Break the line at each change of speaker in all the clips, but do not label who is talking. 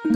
우리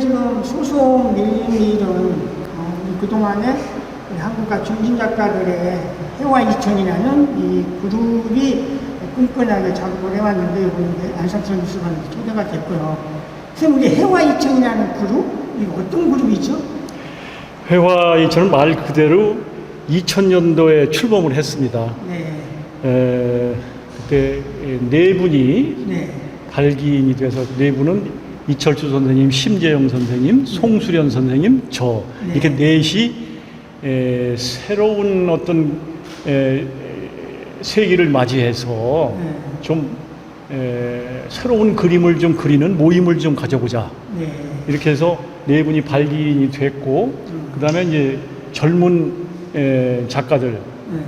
지금 소송 밀밀은 그동안에 한국과 중진 작가들의 해와 이천이라는 이 그룹이 끈끈하게 작업을 해왔는데 이번에 안상선 미술관에 초대가 됐고요. 선생님, 우리 해와 이천이라는 그룹, 이거 어떤 그룹이죠?
해와 이천은 말 그대로 2000년도에 출범을 했습니다.
네.
그때 네 분이
네.
발기인이 돼서 네 분은 이철주 선생님, 심재영 선생님, 송수련 선생님, 저
네.
이렇게 넷이 새로운 어떤 세기를 맞이해서
네.
좀 새로운 그림을 좀 그리는 모임을 좀 가져보자.
네.
이렇게 해서 네 분이 발기인이 됐고, 그 다음에 이제 젊은 작가들,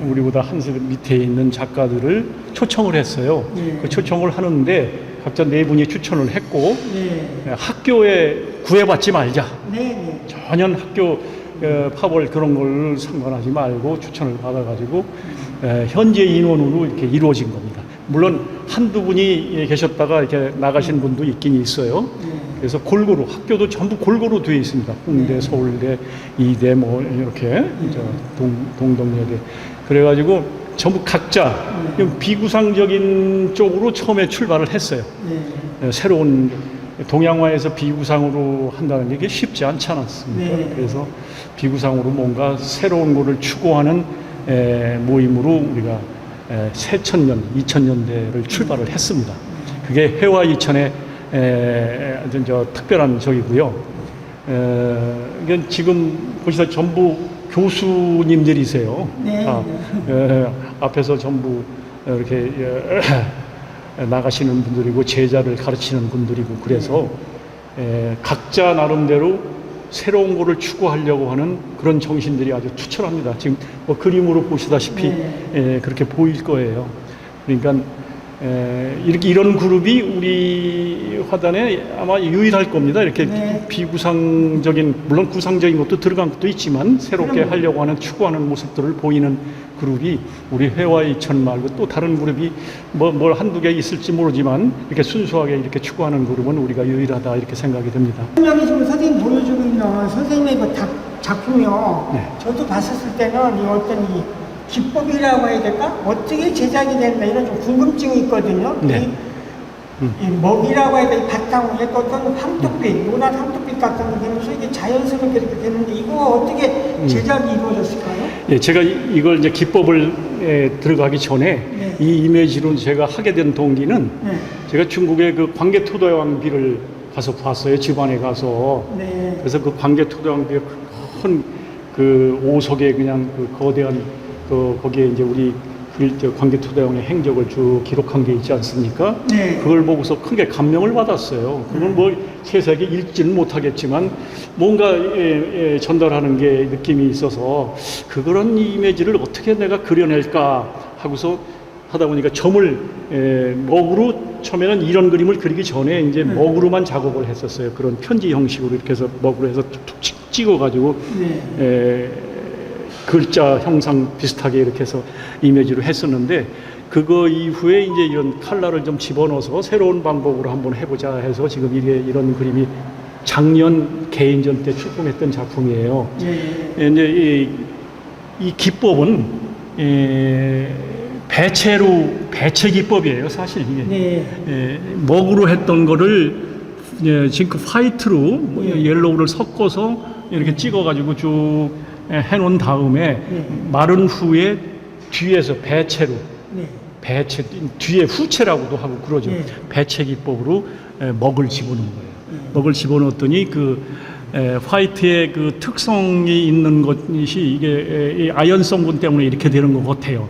우리보다 한 살 밑에 있는 작가들을 초청을 했어요.
네.
그 초청을 하는데 각자 네 분이 추천을 했고,
네.
학교에 구애받지 말자.
네.
전혀 학교 파벌 그런 걸 상관하지 말고 추천을 받아가지고 현재 인원으로 이렇게 이루어진 겁니다. 물론 한두 분이 계셨다가 이렇게 나가신 분도 있긴 있어요. 그래서 골고루 학교도 전부 골고루 되어 있습니다. 홍대, 서울대, 이대 뭐 이렇게 동덕여대. 그래가지고 전부 각자 비구상적인 쪽으로 처음에 출발을 했어요. 새로운 동양화에서 비구상으로 한다는 게 쉽지 않지 않았습니까?
네.
그래서 비구상으로 뭔가 새로운 거를 추구하는 모임으로 우리가 새천년, 2000년대를 출발을 했습니다. 그게 해와 이천의 아주 특별한 적이고요. 이건 지금 보시다 전부 교수님들이세요.
네.
앞에서 전부 이렇게 나가시는 분들이고 제자를 가르치는 분들이고 그래서 각자 나름대로 새로운 것을 추구하려고 하는 그런 정신들이 아주 투철합니다. 지금 뭐 그림으로 보시다시피 그렇게 보일 거예요. 그러니까 이런 그룹이 우리 화단에 아마 유일할 겁니다. 이렇게 비구상적인, 물론 구상적인 것도 들어간 것도 있지만 새롭게 하려고 하는, 추구하는 모습들을 보이는 그룹이 우리 회화 이천 말고 또 다른 그룹이 뭘 한두 개 있을지 모르지만 이렇게 순수하게 이렇게 추구하는 그룹은 우리가 유일하다 이렇게 생각이 됩니다.
여기 지금 선생님 보여주고 있는 선생님의 그 작품이요.
네.
저도 봤었을 때는 이 어떤 이 기법이라고 해야 될까? 어떻게 제작이 됐나 이런 좀 궁금증이 있거든요.
네.
이 먹이라고 해야 될 바탕 위에 또 어떤 황토빛, 노란 황토빛 같은 게 되면서 이게 자연스럽게 이렇게 되는데 이거 어떻게 제작이 이루어졌을까요?
예, 제가 이걸 이제 기법을 들어가기 전에 이 이미지로 제가 하게 된 동기는 제가 중국의 그 광개토대왕비를 가서 봤어요. 집안에 가서. 그래서 그 광개토대왕비의 큰 그 오석에 그냥 그 거대한 거기에 이제 우리 광개토대왕의 행적을 쭉 기록한 게 있지 않습니까? 그걸 보고서 크게 감명을 받았어요. 그건 뭐 세세하게 읽지는 못하겠지만 뭔가 전달하는 게 느낌이 있어서 그런 이미지를 어떻게 내가 그려낼까 하고서 하다 보니까 점을 먹으로 처음에는 이런 그림을 그리기 전에 이제 먹으로만 작업을 했었어요. 그런 편지 형식으로 이렇게 해서 먹으로 해서 툭툭 찍어가지고 글자 형상 비슷하게 이렇게 해서 이미지로 했었는데 그거 이후에 이제 이런 칼라를 좀 집어넣어서 새로운 방법으로 한번 해보자 해서 지금 이런 그림이 작년 개인전 때 출품했던 작품이에요. 이제 이 기법은 배체 기법이에요, 사실 이게. 먹으로 했던 거를 징크 화이트로 옐로우를 섞어서 이렇게 찍어가지고 쭉 해놓은 다음에 마른 후에 뒤에서 배체로 배체 뒤에 후체라고도 하고 그러죠. 배체 기법으로 먹을 집어넣는 거예요. 먹을 집어넣었더니 그 화이트의 그 특성이 있는 것이 이게 이 아연 성분 때문에 이렇게 되는 것 같아요.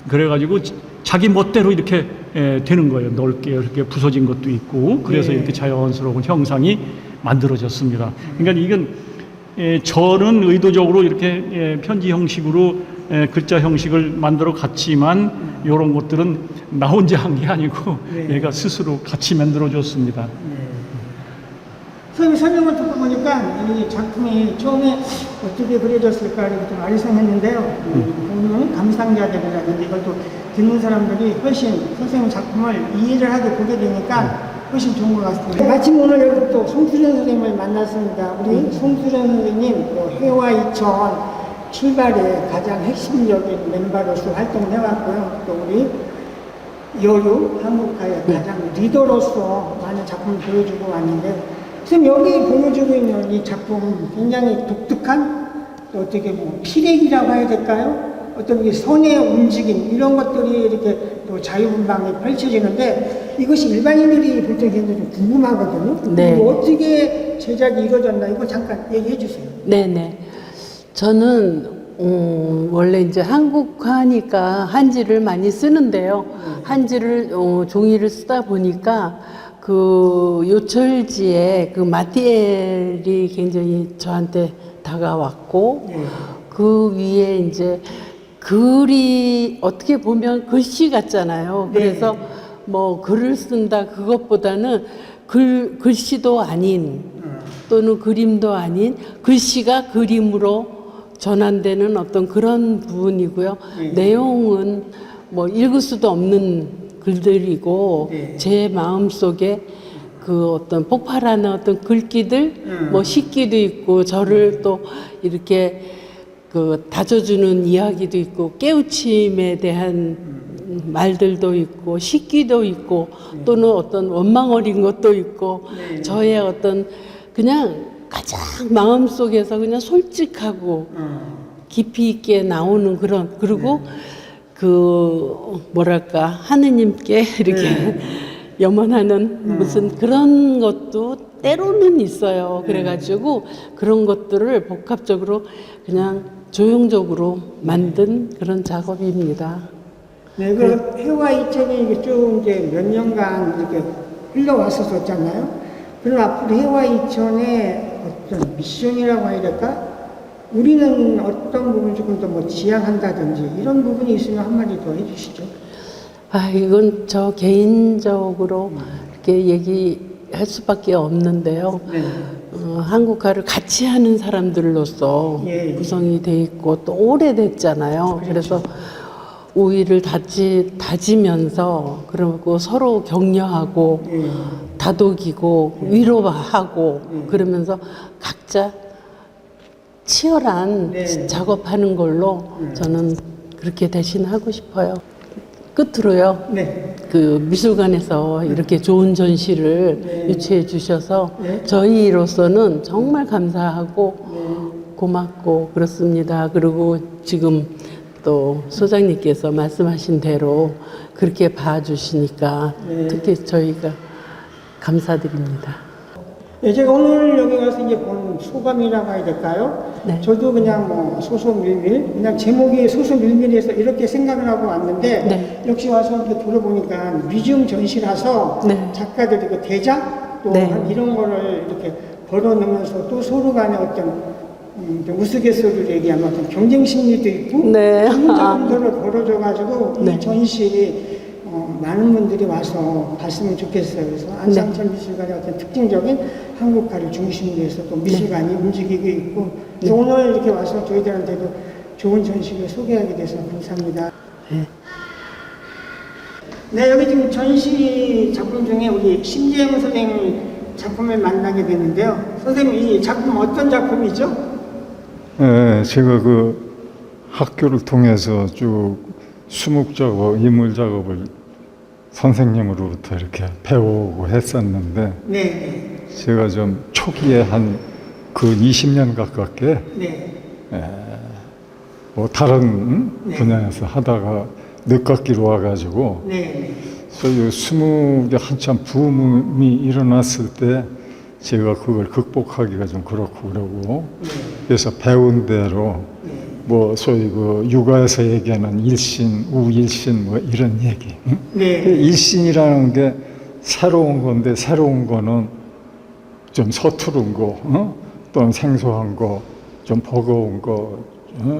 그래가지고 자기 멋대로 이렇게 되는 거예요. 넓게 이렇게 부서진 것도 있고 그래서 이렇게 자연스러운 형상이 만들어졌습니다. 그러니까 이건 저는 의도적으로 이렇게 편지 형식으로 글자 형식을 만들어 갔지만 이런 것들은 나 혼자 한 게 아니고 얘가 스스로 같이 만들어줬습니다.
선생님 설명을 듣고 보니까 이 작품이 처음에 어떻게 그려졌을까 이렇게 좀 아리송했는데요. 보는 감상자들이라든지 이걸 또 듣는 사람들이 훨씬 선생님 작품을 이해를 하게 보게 되니까 훨씬 좋은 것 같습니다. 마침 오늘 여기 또 송수련 선생님을 만났습니다. 우리 송수련 선생님 해와 이천 출발의 가장 핵심적인 멤버로서 활동을 해왔고요. 또 우리 여유 한국화의 가장 리더로서 많은 작품을 보여주고 왔는데 지금 여기 보여주고 있는 이 작품 굉장히 독특한 또 어떻게 보면 피렉이라고 해야 될까요? 어떤 선의 움직임 이런 것들이 이렇게 또 자유분방하게 펼쳐지는데 이것이 일반인들이 볼 때 굉장히 좀 궁금하거든요.
네.
이거 어떻게 제작이 이루어졌나 이거 잠깐 얘기해 주세요.
네네. 저는 원래 이제 한국화니까 한지를 많이 쓰는데요. 한지를 종이를 쓰다 보니까 그 요철지에 그 마티엘이 굉장히 저한테 다가왔고 그 위에 이제 글이 어떻게 보면 글씨 같잖아요. 그래서 뭐 글을 쓴다 그것보다는 글씨도 아닌 또는 그림도 아닌 글씨가 그림으로 전환되는 어떤 그런 부분이고요. 내용은 뭐 읽을 수도 없는 글들이고 제 마음속에 그 어떤 폭발하는 어떤 글귀들 뭐 시기도 있고 저를 또 이렇게 그 다져주는 이야기도 있고 깨우침에 대한 말들도 있고 시기도 있고 또는 어떤 원망 어린 것도 있고 저의 어떤 그냥 가장 마음속에서 그냥 솔직하고 깊이 있게 나오는 그런 그리고 그 뭐랄까 하느님께 이렇게 염원하는 무슨 그런 것도 때로는 있어요. 그래가지고 그런 것들을 복합적으로 그냥 조형적으로 만든 그런 작업입니다.
네, 그 해와 이천이 이게 쭉 이제 몇 년간 이렇게 흘러왔었잖아요. 그럼 앞으로 해와 이천의 어떤 미션이라고 해야 될까? 우리는 어떤 부분을 조금 더 뭐 지향한다든지 이런 부분이 있으면 한마디 더 해주시죠.
아, 이건 저 개인적으로 이렇게 얘기할 수밖에 없는데요.
네.
한국화를 같이 하는 사람들로서
예.
구성이 돼 있고 또 오래됐잖아요. 그래서 우위를 다지면서 그리고 서로 격려하고
예.
다독이고 위로하고 그러면서 각자 치열한
네.
작업하는 걸로 저는 그렇게 대신하고 싶어요. 끝으로요.
네.
그 미술관에서 이렇게 좋은 전시를
네.
유치해 주셔서
네.
저희로서는 정말 감사하고 고맙고 그렇습니다. 그리고 지금 또 소장님께서 말씀하신 대로 그렇게 봐주시니까
네.
특히 저희가 감사드립니다.
예, 제가 오늘 여기 가서 이제 본 소감이라고 해야 될까요?
네.
저도 그냥 뭐 소소밀밀, 그냥 제목이 소소밀밀해서 이렇게 생각을 하고 왔는데,
네.
역시 와서 이렇게 들어보니까 뮤지엄 전시라서
네.
작가들이 그 대작 또
네.
한 이런 거를 이렇게 벌어놓으면서 또 서로 간에 어떤 좀 우스갯소리를 얘기하면 어떤 경쟁 심리도 있고,
네.
그런 점들을 벌어줘가지고
네.
이 전시 많은 분들이 와서 봤으면 좋겠어요. 그래서 안상철 미술관의 어떤 특징적인 한국화를 중심으로 해서 또 미술관이 움직이고 있고, 그래서 오늘 이렇게 와서 저희들한테도 좋은 전시를 소개하게 돼서 감사합니다. 네, 여기 지금 전시 작품 중에 우리 심재영 선생님 작품을 만나게 됐는데요. 선생님, 이 작품 어떤 작품이죠?
네, 제가 그 학교를 통해서 쭉 수묵 작업, 인물 작업을 선생님으로부터 이렇게 배우고 했었는데,
네,
제가 좀 초기에 한 그 20년 가깝게
네,
뭐 다른
네.
분야에서 하다가 늦깎이로 와가지고
네,
소위 수묵에 한참 붐이 일어났을 때 제가 그걸 극복하기가 좀 그렇고 그러고, 그래서 배운 대로 뭐 소위 그 육아에서 얘기하는 일신, 우일신 뭐 이런 얘기. 응?
네,
그 일신이라는 게 새로운 건데, 새로운 거는 좀 서투른 거, 또는 생소한 거, 좀 버거운 거,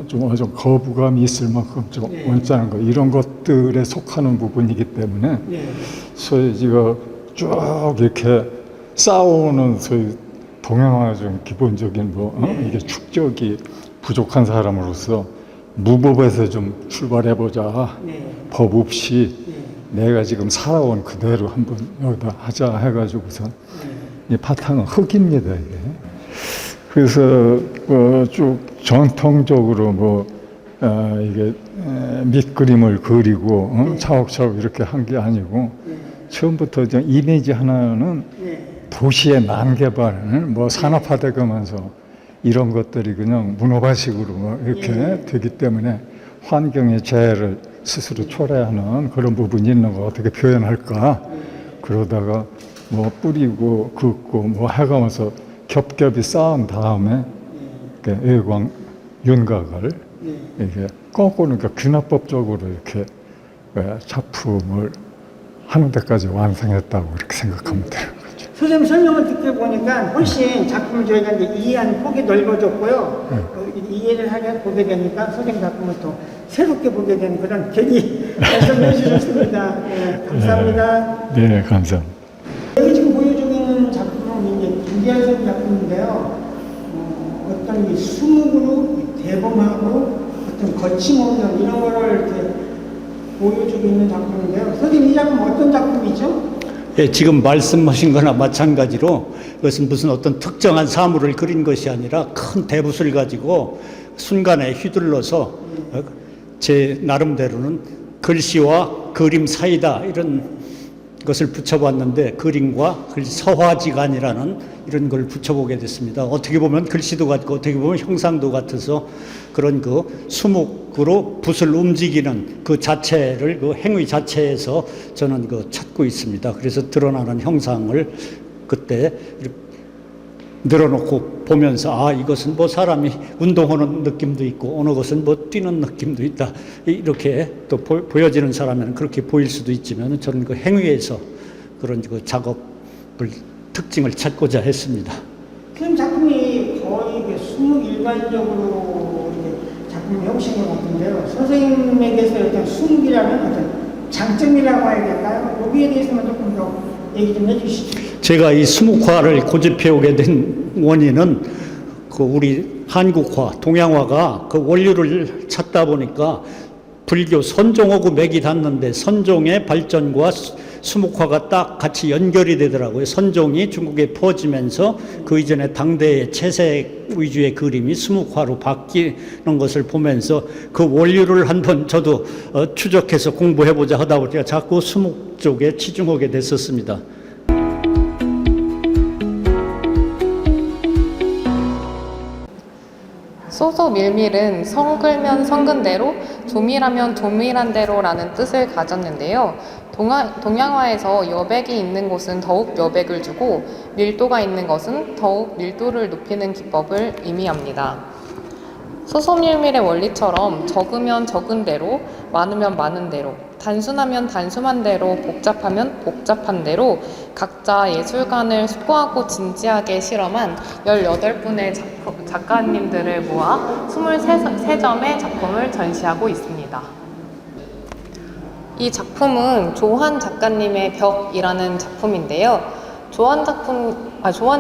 좀 거부감이 있을 만큼 좀 언짢은 거, 이런 것들에 속하는 부분이기 때문에 소위 제가 쭉 이렇게 쌓아오는 소위 동양화 좀 기본적인 이게 축적이 부족한 사람으로서 무법에서 좀 출발해보자. 법 없이 내가 지금 살아온 그대로 한번 여기다 하자 해가지고선 이 바탕은 흙입니다, 이게. 그래서 쭉 전통적으로 이게 밑그림을 그리고 차곡차곡 이렇게 한 게 아니고 처음부터 이미지 하나는 도시의 난개발, 뭐 산업화되면서 이런 것들이 그냥 문어발식으로 이렇게 되기 때문에 환경의 재해를 스스로 초래하는 그런 부분이 있는 거 어떻게 표현할까? 그러다가 뭐 뿌리고 긋고 뭐 해가면서 겹겹이 쌓은 다음에 외광 윤곽을 이렇게 거꾸로 균합법적으로 이렇게 작품을 하는 데까지 완성했다고 이렇게 생각하면 돼요.
선생님 설명을 듣고 보니까 훨씬 작품을 저희가 이제 이해하는 폭이 넓어졌고요. 이해를 하게 보게 되니까 선생님 작품을 또 새롭게 보게 되는 그런 계기 말씀해 주셨습니다. 네, 감사합니다.
네, 감사합니다.
여기 지금 보여주고 있는 작품은 이제 김기현 선생님 작품인데요. 어떤 이 수묵으로 대범하고 어떤 거침없는 이런 거를 이렇게 보여주고 있는 작품인데요. 선생님 이 작품 어떤 작품이죠?
예, 지금 말씀하신 거나 마찬가지로 그것은 무슨 어떤 특정한 사물을 그린 것이 아니라 큰 대붓을 가지고 순간에 휘둘러서 제 나름대로는 글씨와 그림 사이다 이런 것을 붙여봤는데 그림과 서화지간이라는 이런 걸 붙여보게 됐습니다. 어떻게 보면 글씨도 같고 어떻게 보면 형상도 같아서 그런 그 수묵으로 붓을 움직이는 그 자체를 그 행위 자체에서 저는 그 찾고 있습니다. 그래서 드러나는 형상을 그때 이렇게 늘어놓고 보면서 이것은 뭐 사람이 운동하는 느낌도 있고 어느 것은 뭐 뛰는 느낌도 있다. 이렇게 또 보여지는 사람에는 그렇게 보일 수도 있지만 저는 그 행위에서 그런 그 작업을 특징을 찾고자 했습니다.
film 작품이 거의 그 수묵 일반적으로 이제 작품을 해오신 것 같은데요. 선생님에게서 어떤 수묵이라는 어떤 장점이라고 해야 될까요? 여기에 대해서는 조금 더 얘기 좀 해주시죠.
제가 이 수묵화를 고집해 오게 된 원인은 그 우리 한국화, 동양화가 그 원료를 찾다 보니까 불교 선종하고 맥이 닿는데 선종의 발전과 수묵화가 딱 같이 연결이 되더라고요. 선종이 중국에 퍼지면서 그 이전에 당대의 채색 위주의 그림이 수묵화로 바뀌는 것을 보면서 그 원료를 한번 저도 추적해서 공부해보자 하다 보니까 자꾸 수묵 쪽에 치중하게 됐었습니다.
소소밀밀은 성글면 성근대로, 조밀하면 조밀한 대로라는 뜻을 가졌는데요. 동양화에서 여백이 있는 곳은 더욱 여백을 주고 밀도가 있는 것은 더욱 밀도를 높이는 기법을 의미합니다. 소소밀밀의 원리처럼 적으면 적은 대로, 많으면 많은 대로, 단순하면 단순한 대로, 복잡하면 복잡한 대로 각자 예술관을 수고하고 진지하게 실험한 18분의 작가님들을 모아 23점의 작품을 전시하고 있습니다. 이 작품은 조한 작가님의 벽이라는 작품인데요. 조한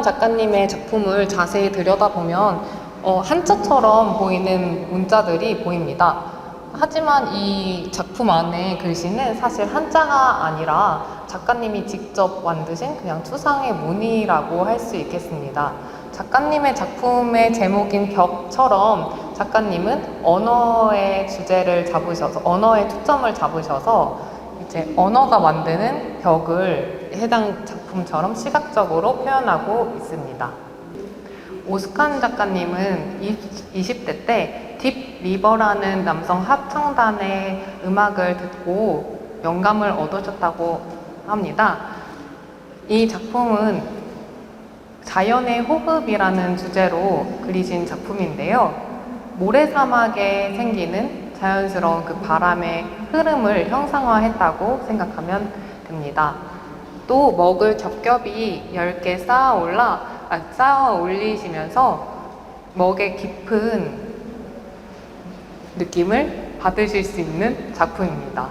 작가님의 작품을 자세히 들여다보면 한자처럼 보이는 문자들이 보입니다. 하지만 이 작품 안에 글씨는 사실 한자가 아니라 작가님이 직접 만드신 그냥 추상의 문이라고 할 수 있겠습니다. 작가님의 작품의 제목인 벽처럼 작가님은 언어의 주제를 잡으셔서 언어의 초점을 잡으셔서 이제 언어가 만드는 벽을 해당 작품처럼 시각적으로 표현하고 있습니다. 오스칸 작가님은 20대 때 딥 리버라는 남성 합창단의 음악을 듣고 영감을 얻으셨다고 합니다. 이 작품은 자연의 호흡이라는 주제로 그리신 작품인데요. 모래사막에 생기는 자연스러운 그 바람의 흐름을 형상화했다고 생각하면 됩니다. 또 먹을 겹겹이 10개 쌓아 올리시면서 먹의 깊은 느낌을 받으실 수 있는 작품입니다.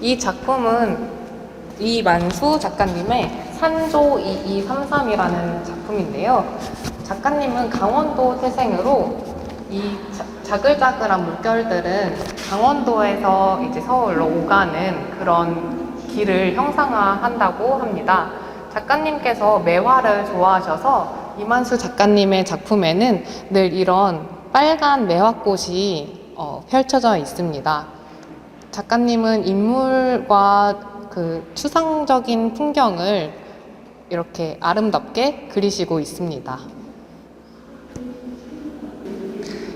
이 작품은 이만수 작가님의 산조 2233이라는 작품인데요. 작가님은 강원도 태생으로 이 자글자글한 물결들은 강원도에서 이제 서울로 오가는 그런 길을 형상화한다고 합니다. 작가님께서 매화를 좋아하셔서 이만수 작가님의 작품에는 늘 이런 빨간 매화꽃이 펼쳐져 있습니다. 작가님은 인물과 그 추상적인 풍경을 이렇게 아름답게 그리시고 있습니다.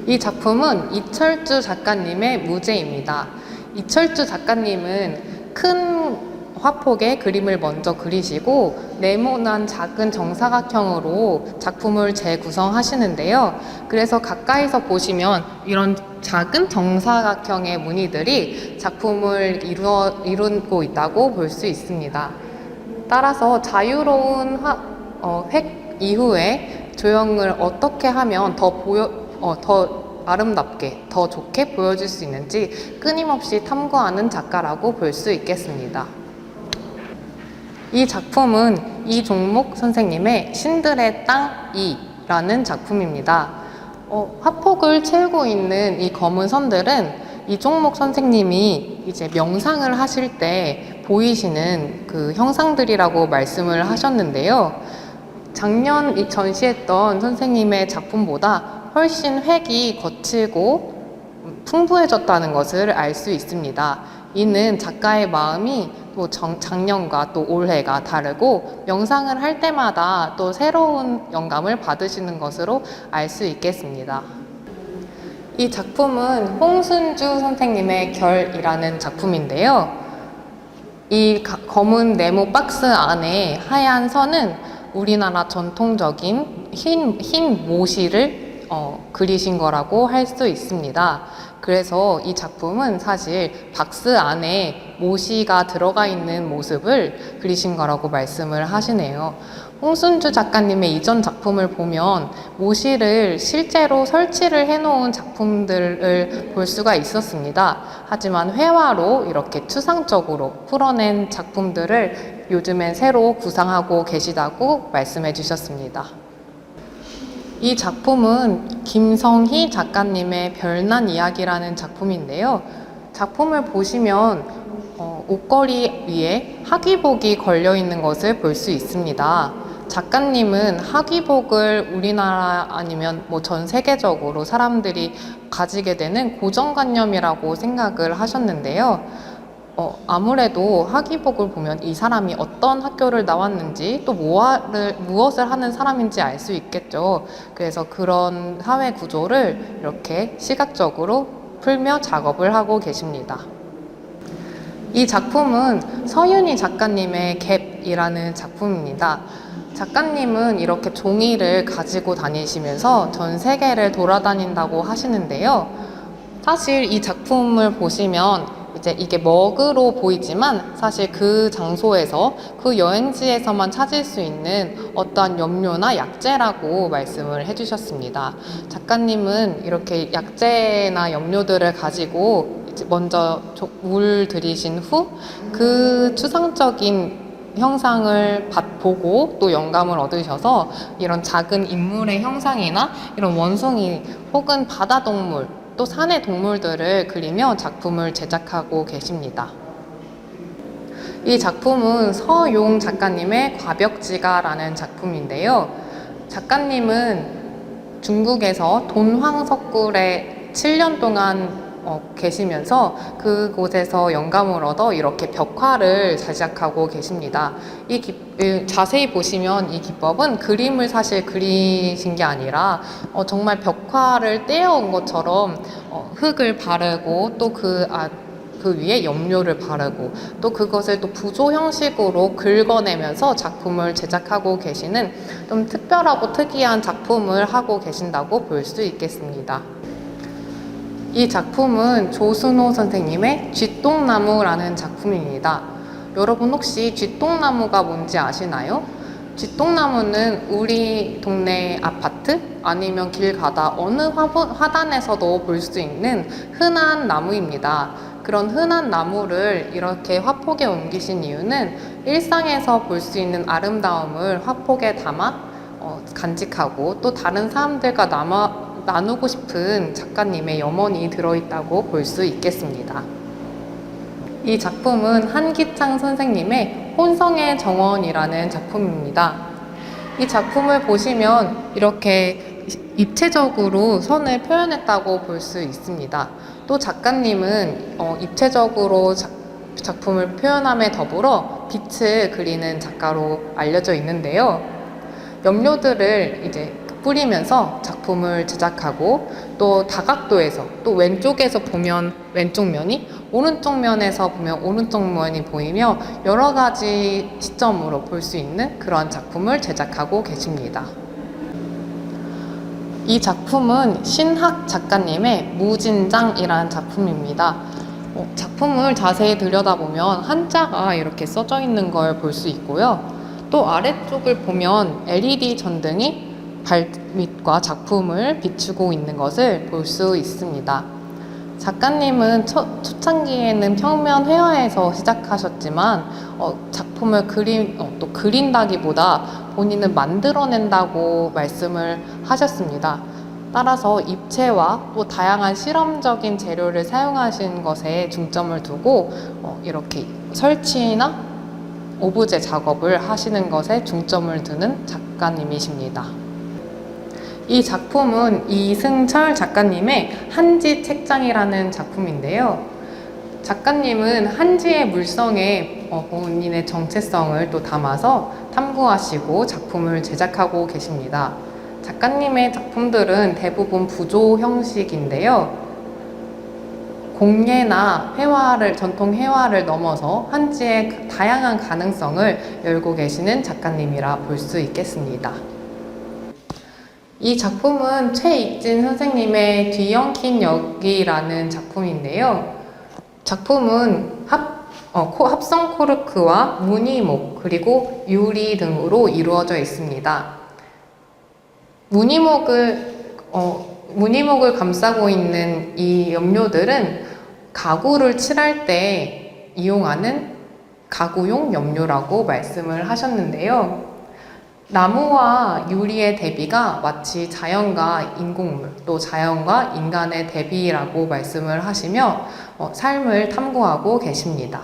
이 작품은 이철주 작가님의 무제입니다. 이철주 작가님은 큰 화폭의 그림을 먼저 그리시고 네모난 작은 정사각형으로 작품을 재구성하시는데요. 그래서 가까이서 보시면 이런 작은 정사각형의 무늬들이 작품을 이루고 있다고 볼 수 있습니다. 따라서 자유로운 획 이후에 조형을 어떻게 하면 더 아름답게, 더 좋게 보여줄 수 있는지 끊임없이 탐구하는 작가라고 볼 수 있겠습니다. 이 작품은 이종목 선생님의 신들의 땅 2라는 작품입니다. 화폭을 채우고 있는 이 검은 선들은 이종목 선생님이 이제 명상을 하실 때 보이시는 그 형상들이라고 말씀을 하셨는데요. 작년 전시했던 선생님의 작품보다 훨씬 획이 거칠고 풍부해졌다는 것을 알 수 있습니다. 이는 작가의 마음이 또 작년과 또 올해가 다르고 명상을 할 때마다 또 새로운 영감을 받으시는 것으로 알 수 있겠습니다. 이 작품은 홍순주 선생님의 결이라는 작품인데요. 이 검은 네모 박스 안에 하얀 선은 우리나라 전통적인 흰 모시를 그리신 거라고 할 수 있습니다. 그래서 이 작품은 사실 박스 안에 모시가 들어가 있는 모습을 그리신 거라고 말씀을 하시네요. 홍순주 작가님의 이전 작품을 보면 모시를 실제로 설치를 해놓은 작품들을 볼 수가 있었습니다. 하지만 회화로 이렇게 추상적으로 풀어낸 작품들을 요즘엔 새로 구상하고 계시다고 말씀해 주셨습니다. 이 작품은 김성희 작가님의 별난 이야기라는 작품인데요. 작품을 보시면 옷걸이 위에 하귀복이 걸려 있는 것을 볼 수 있습니다. 작가님은 하귀복을 우리나라 아니면 뭐 전 세계적으로 사람들이 가지게 되는 고정관념이라고 생각을 하셨는데요. 아무래도 하귀복을 보면 이 사람이 어떤 학교를 나왔는지 또 무엇을 하는 사람인지 알 수 있겠죠. 그래서 그런 사회 구조를 이렇게 시각적으로 풀며 작업을 하고 계십니다. 이 작품은 서윤희 작가님의 갭이라는 작품입니다. 작가님은 이렇게 종이를 가지고 다니시면서 전 세계를 돌아다닌다고 하시는데요. 사실 이 작품을 보시면 이제 이게 먹으로 보이지만 사실 그 장소에서 그 여행지에서만 찾을 수 있는 어떠한 염료나 약재라고 말씀을 해주셨습니다. 작가님은 이렇게 약재나 염료들을 가지고 먼저 물 들이신 후 그 추상적인 형상을 보고 또 영감을 얻으셔서 이런 작은 인물의 형상이나 이런 원숭이 혹은 바다동물 또 산의 동물들을 그리며 작품을 제작하고 계십니다. 이 작품은 서용 작가님의 과벽지가라는 작품인데요. 작가님은 중국에서 돈황석굴에 7년 동안 계시면서 그곳에서 영감을 얻어 이렇게 벽화를 제작하고 계십니다. 자세히 보시면 이 기법은 그림을 사실 그리신 게 아니라 정말 벽화를 떼어온 것처럼 흙을 바르고 또 그 위에 염료를 바르고 또 그것을 또 부조 형식으로 긁어내면서 작품을 제작하고 계시는 좀 특별하고 특이한 작품을 하고 계신다고 볼 수 있겠습니다. 이 작품은 조순호 선생님의 쥐똥나무라는 작품입니다. 여러분 혹시 쥐똥나무가 뭔지 아시나요? 쥐똥나무는 우리 동네 아파트 아니면 길 가다 어느 화단에서도 볼 수 있는 흔한 나무입니다. 그런 흔한 나무를 이렇게 화폭에 옮기신 이유는 일상에서 볼 수 있는 아름다움을 화폭에 담아 간직하고 또 다른 사람들과 나누고 싶은 작가님의 염원이 들어있다고 볼 수 있겠습니다. 이 작품은 한기창 선생님의 혼성의 정원이라는 작품입니다. 이 작품을 보시면 이렇게 입체적으로 선을 표현했다고 볼 수 있습니다. 또 작가님은 입체적으로 작품을 표현함에 더불어 빛을 그리는 작가로 알려져 있는데요. 염료들을 이제 뿌리면서 작품을 제작하고 또 다각도에서 또 왼쪽에서 보면 왼쪽 면이 오른쪽 면에서 보면 오른쪽 면이 보이며 여러 가지 시점으로 볼 수 있는 그런 작품을 제작하고 계십니다. 이 작품은 신학 작가님의 무진장이라는 작품입니다. 작품을 자세히 들여다보면 한자가 이렇게 써져 있는 걸 볼 수 있고요. 또 아래쪽을 보면 LED 전등이 발밑과 작품을 비추고 있는 것을 볼 수 있습니다. 작가님은 초창기에는 평면 회화에서 시작하셨지만 작품을 또 그린다기보다 본인은 만들어낸다고 말씀을 하셨습니다. 따라서 입체와 또 다양한 실험적인 재료를 사용하신 것에 중점을 두고 이렇게 설치나 오브제 작업을 하시는 것에 중점을 두는 작가님이십니다. 이 작품은 이승철 작가님의 한지 책장이라는 작품인데요. 작가님은 한지의 물성에 본인의 정체성을 또 담아서 탐구하시고 작품을 제작하고 계십니다. 작가님의 작품들은 대부분 부조 형식인데요. 공예나 전통 회화를 넘어서 한지의 다양한 가능성을 열고 계시는 작가님이라 볼 수 있겠습니다. 이 작품은 최익진 선생님의 뒤엉킨 여기라는 작품인데요. 작품은 합성 코르크와 무늬목 그리고 유리 등으로 이루어져 있습니다. 무늬목을 감싸고 있는 이 염료들은 가구를 칠할 때 이용하는 가구용 염료라고 말씀을 하셨는데요. 나무와 유리의 대비가 마치 자연과 인공물, 또 자연과 인간의 대비라고 말씀을 하시며 삶을 탐구하고 계십니다.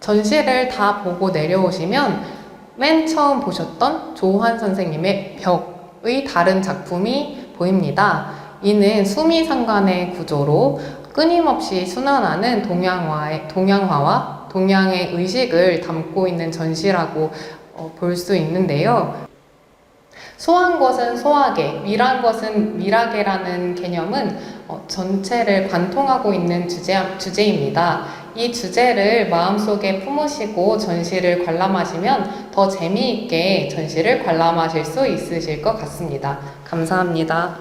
전시를 다 보고 내려오시면 맨 처음 보셨던 조한 선생님의 벽의 다른 작품이 보입니다. 이는 수미상관의 구조로 끊임없이 순환하는 동양화와 동양의 의식을 담고 있는 전시라고 볼 수 있는데요. 소한 것은 소하게, 미란 것은 미라게라는 개념은 전체를 관통하고 있는 주제입니다. 이 주제를 마음속에 품으시고 전시를 관람하시면 더 재미있게 전시를 관람하실 수 있으실 것 같습니다. 감사합니다.